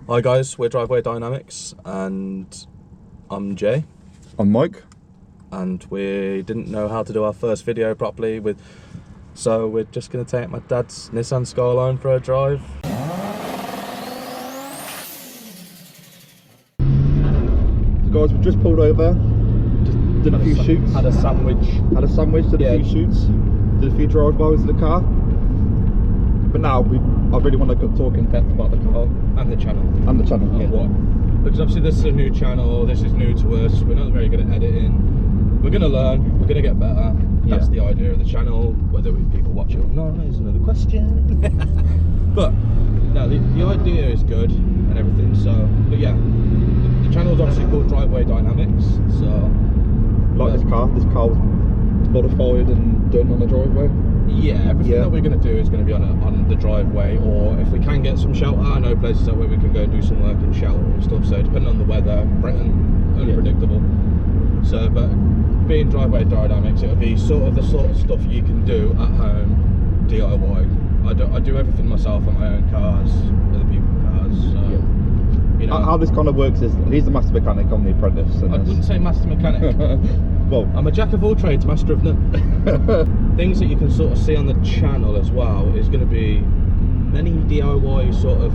Hi guys, we're Driveway Dynamics and I'm Jay. I'm Mike. And we didn't know how to do our first video properly, so we're just going to take my dad's Nissan Skyline for a drive. So guys, we've just pulled over, just did a few shoots. Had a sandwich, did a few shoots, did a few drive-bys of the car. But now I really want to talk in depth about the car and the channel. Yeah. Because obviously this is a new channel, this is new to us, we're not very good at editing. We're going to learn, we're going to get better. That's the idea of the channel. Whether people watch it or not is another question. But no, the idea is good and everything. So, but yeah, the channel's obviously called Driveway Dynamics. So, like this car was modified and done on the driveway. Yeah, everything that we're going to do is going to be on the driveway, or if we can get some shelter. I know places where we can go do some work in shelter and stuff. So depending on the weather, Britain, unpredictable. So, but being Driveway Dynamics, it'll be sort of stuff you can do at home, DIY. I do everything myself on my own cars, other people's cars. So, you know, how this kind of works is he's the master mechanic, I'm the apprentice. I wouldn't say master mechanic. Well, I'm a jack of all trades, master of none. Things that you can sort of see on the channel as well is going to be many DIY sort of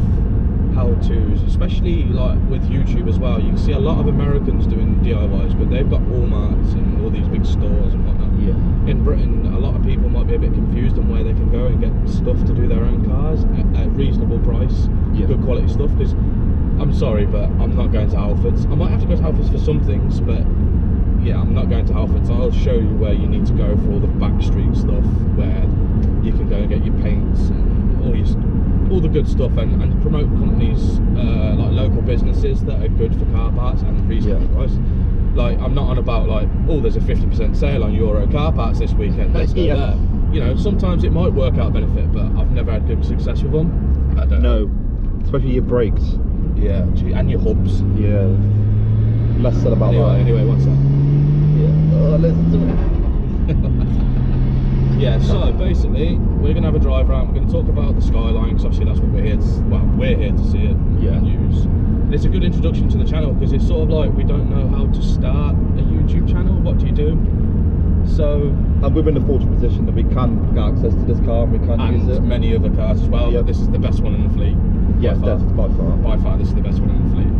how-tos, especially like with YouTube as well. You can see a lot of Americans doing DIYs, but they've got Walmarts and all these big stores and whatnot. Yeah. In Britain, a lot of people might be a bit confused on where they can go and get stuff to do their own cars at a reasonable price, good quality stuff. Because I'm sorry, but I'm not going to Halfords. I might have to go to Halfords for some things, but yeah, I'm not going to Halfords. I'll show you where you need to go for all the backstreet stuff, where you can go and get your paints and all the good stuff, and promote companies like local businesses that are good for car parts and reasonable price. Like, I'm not on about like, oh, there's a 50% sale on Euro car parts this weekend, let's go there. You know, sometimes it might work out benefit, but I've never had good success with them. I don't know. Especially your brakes. Yeah, and your hubs. Yeah. Less said about that. Anyway, what's that? Yeah. Listen to it. Yeah, so basically we're going to have a drive around, we're going to talk about the Skyline, because obviously that's what we're here to see it and use. And it's a good introduction to the channel, because it's sort of like we don't know how to start a YouTube channel. What do you do? So, and we're in the fortunate position that we can get access to this car and we can use it. And many other cars as well, but this is the best one in the fleet. Yes, by far. By far, this is the best one in the fleet.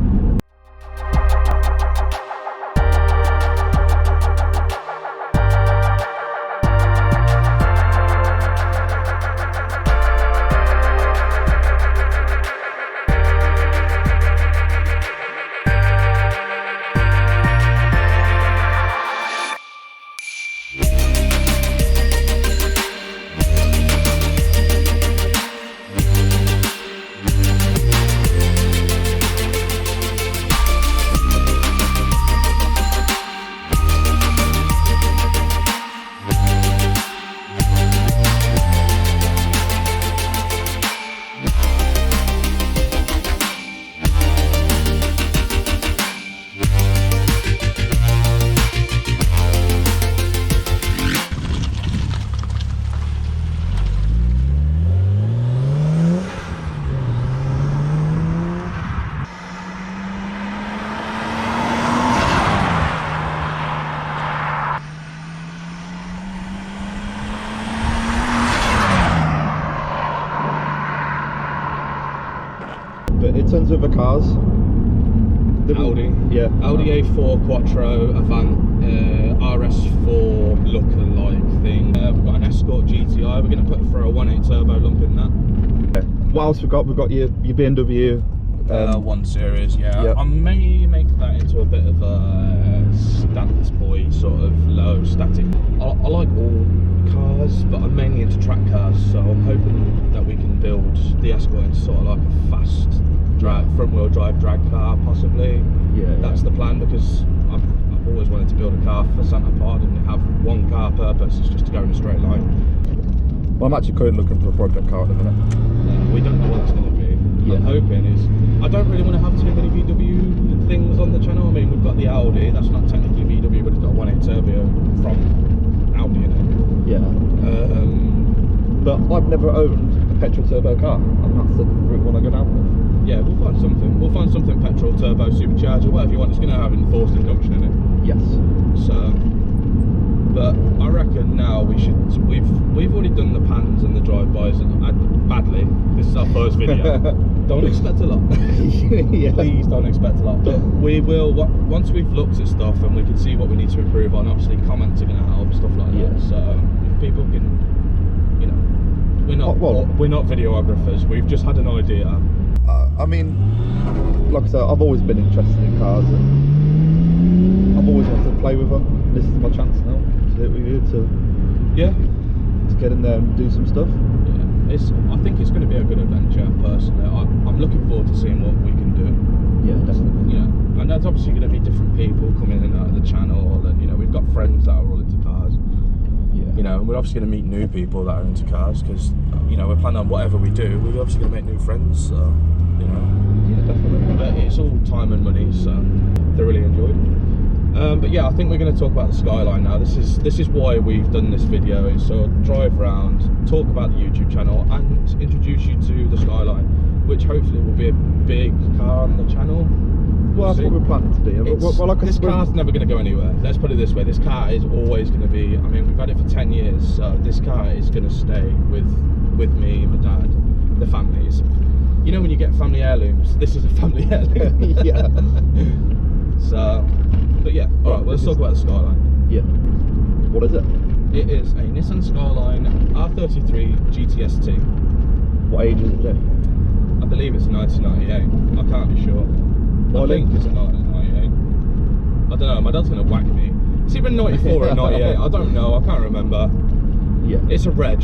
But in terms of the cars, Audi A4 Quattro, Avant, RS4 look-alike thing. We've got an Escort GTI. We're going to throw a 1.8 turbo lump in that. What else we got? We've got your BMW 1 Series. I may make that into a bit of a stance boy, sort of low static. I like all cars, but I'm mainly into track cars, so I'm hoping that we can build the Escort into sort of like a fast front-wheel drive drag car, possibly. That's the plan, because I've always wanted to build a car for Santa Pod and have one car purpose, is just to go in a straight line. Well, I'm actually currently looking for a project car at the minute. We don't know what it's going to be. I'm hoping I don't really want to have too many VW things on the channel. I mean, we've got the Audi, that's not technically VW, but it's got a 1.8 turbo from Audi in it. But I've never owned a petrol turbo car, and that's the route I want to go down with. Yeah, we'll find something. We'll find something petrol, turbo, supercharger, whatever you want. It's going to have enforced induction in it. Yes. So, but I reckon now we should. We've already done the pans and the drive-bys badly. This is our first video. Don't expect a lot. Yeah. Please don't expect a lot. But we will once we've looked at stuff and we can see what we need to improve on. Obviously, comments are going to help, stuff like that. So if people can, you know, we're not videographers. We've just had an idea. I mean, like I said, I've always been interested in cars, and I've always wanted to play with them. This is my chance now to do it with you, to get in there and do some stuff. Yeah, I think it's going to be a good adventure. Personally, I'm looking forward to seeing what we can do. Yeah, definitely. You know, and there's obviously going to be different people coming in and out of the channel, and you know, we've got friends that are all into cars. Yeah. You know, and we're obviously going to meet new people that are into cars because, you know, we're planning on whatever we do. We're obviously going to make new friends. So, you know. Yeah, definitely. But it's all time and money, so thoroughly enjoyed. But yeah, I think we're going to talk about the Skyline now. This is why we've done this video, is so drive around, talk about the YouTube channel, and introduce you to the Skyline, which hopefully will be a big car on the channel. Well, that's what we're planning to do. This car's never going to go anywhere. Let's put it this way: this car is always going to be. I mean, we've had it for 10 years, so this car is going to stay with me, my dad, the families. You know, when you get family heirlooms, this is a family heirloom. Yeah. So, but yeah. All right. Well, let's talk about the Skyline. Yeah. What is it? It is a Nissan Skyline R33 GTST. What age is it, Jeff? I believe it's 1998. I can't be sure. I think it's a 1998. I don't know, my dad's going to whack me. It's either 94 or 98, I don't know, I can't remember. Yeah. It's a reg.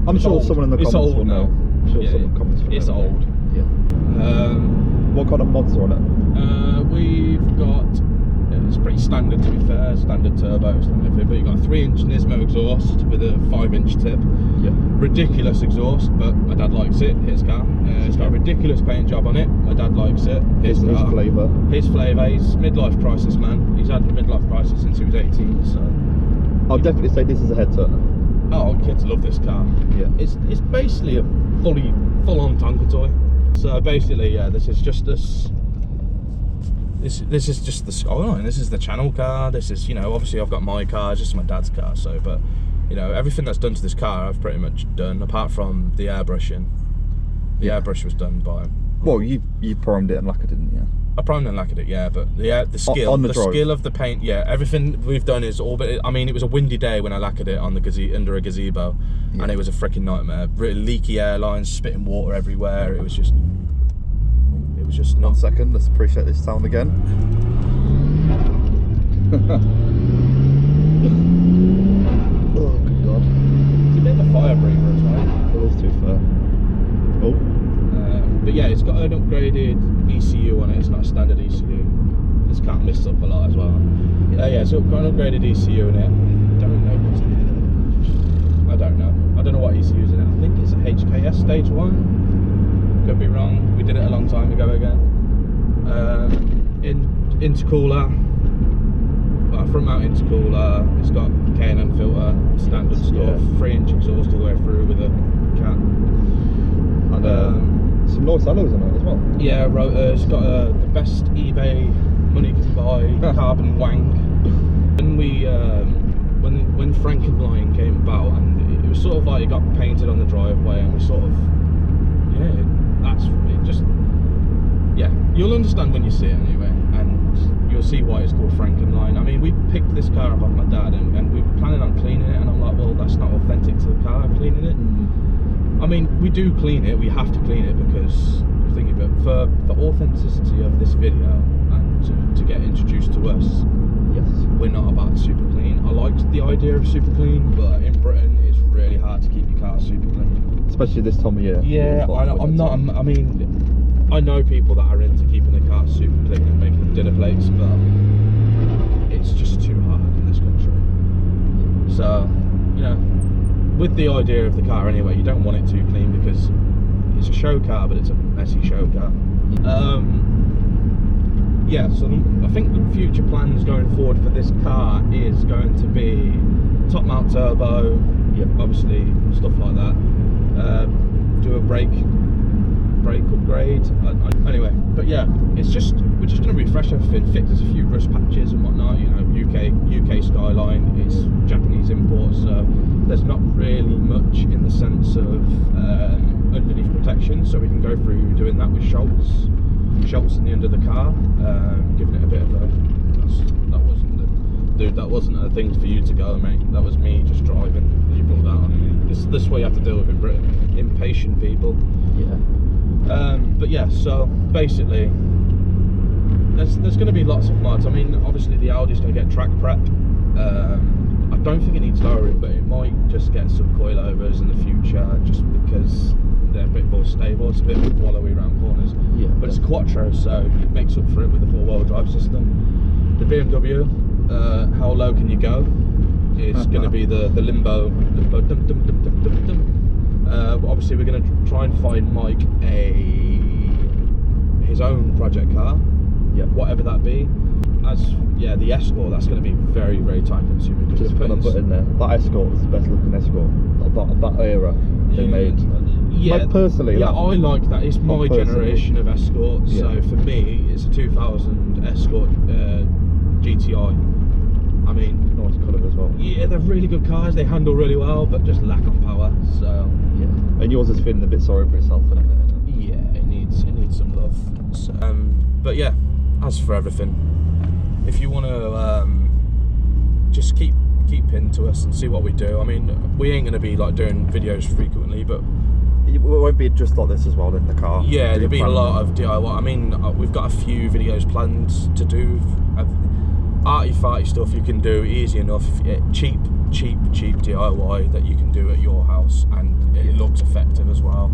I'm sure someone in the comments will know. I'm sure someone in the comments will know. It's old. Yeah. What kind of mods are on it? We've got, it's pretty standard to be fair, standard turbo, standard fit, but you've got a 3-inch Nismo exhaust with a 5-inch tip. Yeah. Ridiculous exhaust, but my dad likes it. His car. It's got a ridiculous paint job on it. My dad likes it. His flavour. His flavour. He's midlife crisis man. He's had a midlife crisis since he was 18. So I'll definitely say this is a head turner. Oh, kids love this car. Yeah. It's basically a full-on Tonka toy. So basically, yeah, this is just this is just the Skyline. This is the channel car. This is, you know, obviously I've got my car, just my dad's car. So, but you know, everything that's done to this car, I've pretty much done, apart from the airbrushing. The airbrush was done by. Well, you primed it and lacquered it, didn't you? I primed and lacquered it, yeah. But the skill, on the skill of the paint, yeah. Everything we've done is all. But I mean, it was a windy day when I lacquered it on the under a gazebo, and it was a freaking nightmare. Really leaky airlines, spitting water everywhere. It was just. Not. 1 second, let's appreciate this sound again. Oh, good God. It's a bit of a fire breather as well. It is too fair. Oh. But yeah, it's got an upgraded ECU on it. It's not a standard ECU. This car lifts up a lot as well. Yeah, so it's got an upgraded ECU in it. I don't know what ECU is in it. I think it's a HKS stage 1. Could be wrong. We did it a long time ago again. Intercooler, front mount intercooler. It's got K&N filter, standard stuff. 3-inch exhaust all the way through with a cat. And some nice alloys on it as well. Yeah, rotor. It's got the best eBay money can buy carbon wang. And we when Frankenline came about, and it was sort of like it got painted on the driveway, and we sort of you'll understand when you see it anyway, and you'll see why it's called Frankenline. I mean, we picked this car up off my dad, and we were planning on cleaning it, and I'm like, well, that's not authentic to the car, cleaning it. I mean, we do clean it, we have to clean it because I'm thinking, but for the authenticity of this video and to get introduced to us, we're not about super clean. I liked the idea of super clean, but in Britain it's really hard to keep your car super clean, especially this time of year. Yeah, I mean, I know people that are into keeping the car super clean and making dinner plates, but it's just too hard in this country. So, you know, with the idea of the car anyway, you don't want it too clean because it's a show car, but it's a messy show car. Yeah, so I think the future plans going forward for this car is going to be top mount turbo, obviously stuff like that. Do a brake brake upgrade. Anyway, but yeah, we're just going to refresh everything, fix a few rust patches and whatnot. You know, UK Skyline, it's Japanese import, so there's not really much in the sense of underneath protection, so we can go through doing that with Schultz in the end of the car, giving it a bit of a, that wasn't a thing for you to go, mate. That was me just driving. You pulled out on me. This is what you have to deal with in Britain. Impatient people. Yeah. But yeah, so basically, there's going to be lots of mods. I mean, obviously the Audi's going to get track prep. I don't think it needs lowering, but it might just get some coilovers in the future, just because they're a bit more stable. It's a bit wallowy around corners. Yeah. But it's a Quattro, so it makes up for it with the 4-wheel drive system. The BMW. How low can you go? It's going to be the limbo dum, dum, dum, dum, dum, dum. Obviously we're going to try and find Mike his own project car, whatever that be. Yeah, the Escort, that's going to be very, very time consuming. Just going to put in there, that Escort was the best looking Escort of that era they made. Yeah, like personally, yeah, I like that. It's my generation of Escort, so for me it's a 2000 Escort GTI. I mean, nice colour as well. Yeah, they're really good cars. They handle really well, but just lack on power. So yeah, and yours is feeling a bit sorry for itself, isn't it? Yeah, it needs some love. So, but yeah, as for everything, if you want to just keep into us and see what we do. I mean, we ain't going to be like doing videos frequently, but it won't be just like this as well in the car. Yeah, there'll be a lot of DIY. I mean, we've got a few videos planned to do. Arty-farty stuff you can do easy enough, cheap DIY that you can do at your house, and it looks effective as well.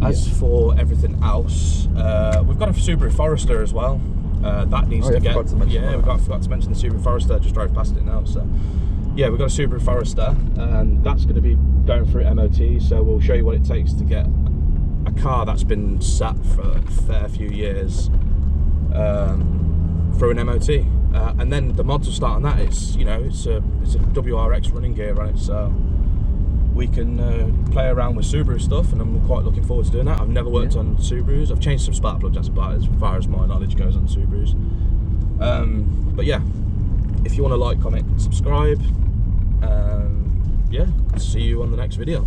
As for everything else, we've got a Subaru Forester as well. That needs to get. Forgot to mention the Subaru Forester. I just drove past it now. So yeah, we've got a Subaru Forester, and that's going to be going through MOT. So we'll show you what it takes to get a car that's been sat for a fair few years through an MOT, and then the mods will start on that. It's it's a WRX running gear on it, so we can play around with Subaru stuff, and I'm quite looking forward to doing that. I've never worked on Subarus. I've changed some spark plugs, that's about as far as my knowledge goes on Subarus. But yeah, if you want to like, comment, subscribe, yeah, see you on the next video.